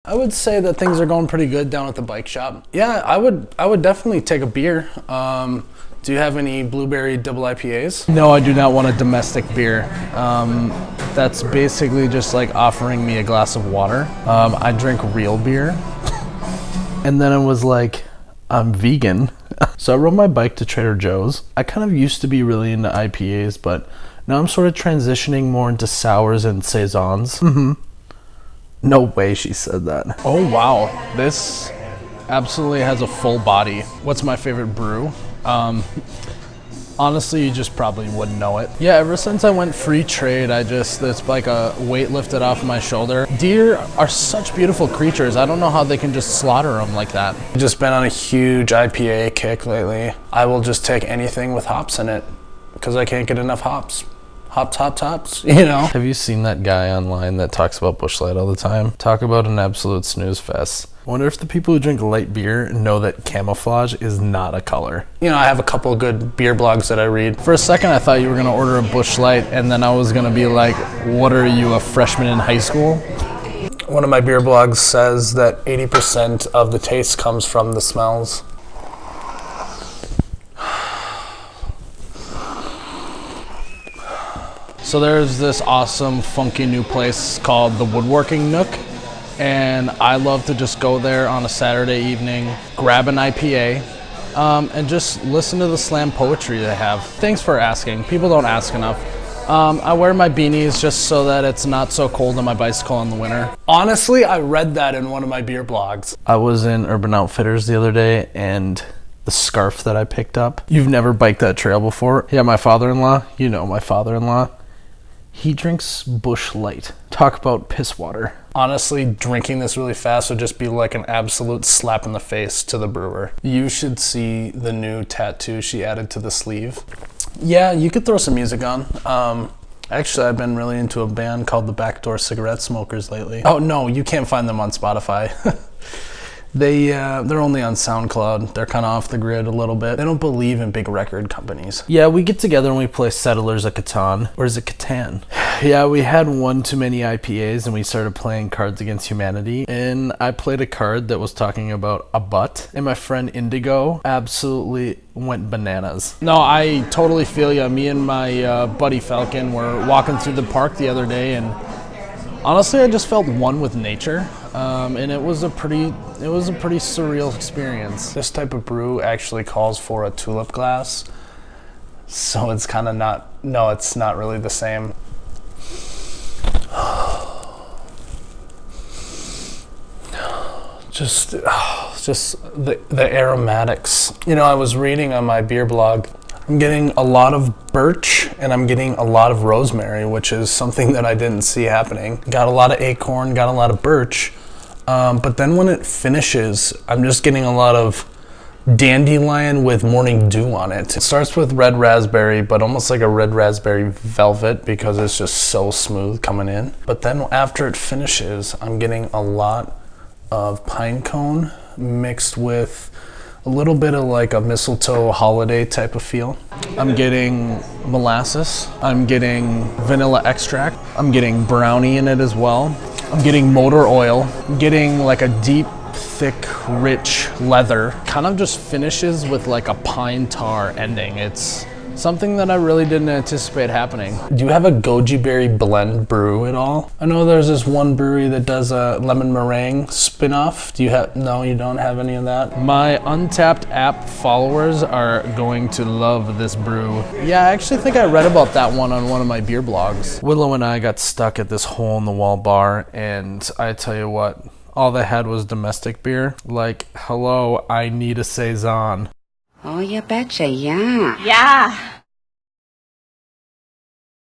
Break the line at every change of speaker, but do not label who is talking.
I would say that things are going pretty good down at the bike shop. Yeah, I would definitely take a beer. Do you have any blueberry double IPAs? No, I do not want a domestic beer. That's basically just like offering me a glass of water. I drink real beer. And then it was like, I'm vegan. So I rode my bike to Trader Joe's. I kind of used to be really into IPAs, but now I'm sort of transitioning more into sours and saisons. No way she said that. Oh wow, this absolutely has a full body. What's my favorite brew? Honestly, you just probably wouldn't know it. Yeah, ever since I went free trade, it's like a weight lifted off my shoulder. Deer are such beautiful creatures. I don't know how they can just slaughter them like that. I've just been on a huge IPA kick lately. I will just take anything with hops in it because I can't get enough hops. Hops, you know? Have you seen that guy online that talks about Busch Light all the time? Talk about an absolute snooze fest. I wonder if the people who drink light beer know that camouflage is not a color. You know, I have a couple of good beer blogs that I read. For a second, I thought you were gonna order a Busch Light, and then I was gonna be like, what are you, a freshman in high school? One of my beer blogs says that 80% of the taste comes from the smells. So there's this awesome, funky new place called the Woodworking Nook, and I love to just go there on a Saturday evening, grab an IPA, and just listen to the slam poetry they have. Thanks for asking. People don't ask enough. I wear my beanies just so that it's not so cold on my bicycle in the winter. Honestly, I read that in one of my beer blogs. I was in Urban Outfitters the other day, and the scarf that I picked up. You've never biked that trail before? Yeah, my father-in-law, you know my father-in-law. He drinks Busch Light. Talk about piss water. Honestly, drinking this really fast would just be like an absolute slap in the face to the brewer. You should see the new tattoo she added to the sleeve. Yeah, you could throw some music on. Actually, I've been really into a band called the Backdoor Cigarette Smokers lately. Oh no, you can't find them on Spotify. They're only on SoundCloud. They're kind of off the grid a little bit. They don't believe in big record companies. Yeah, we get together and we play Settlers of Catan. Or is it Catan? Yeah, we had one too many IPAs and we started playing Cards Against Humanity. And I played a card that was talking about a butt. And my friend Indigo absolutely went bananas. No, I totally feel ya. Me and my buddy Falcon were walking through the park the other day, and honestly, I just felt one with nature. And it was a pretty surreal experience. This type of brew actually calls for a tulip glass, so it's kind of not, no, it's not really the same. Just the aromatics. You know, I was reading on my beer blog, I'm getting a lot of birch and I'm getting a lot of rosemary, which is something that I didn't see happening. Got a lot of acorn, got a lot of birch, but then when it finishes, I'm just getting a lot of dandelion with morning dew on it. It starts with red raspberry, but almost like a red raspberry velvet because it's just so smooth coming in. But then after it finishes, I'm getting a lot of pine cone mixed with a little bit of like a mistletoe holiday type of feel. I'm getting molasses. I'm getting vanilla extract. I'm getting brownie in it as well. I'm getting motor oil. I'm getting like a deep, thick, rich leather. Kind of just finishes with like a pine tar ending. It's something that I really didn't anticipate happening. Do you have a goji berry blend brew at all? I know there's this one brewery that does a lemon meringue spin-off. Do you have, no, you don't have any of that? My Untapped app followers are going to love this brew. Yeah, I actually think I read about that one on one of my beer blogs. Willow and I got stuck at this hole-in-the-wall bar, and I tell you what, all they had was domestic beer. Like, hello, I need a saison.
Oh, you betcha, yeah.
Yeah.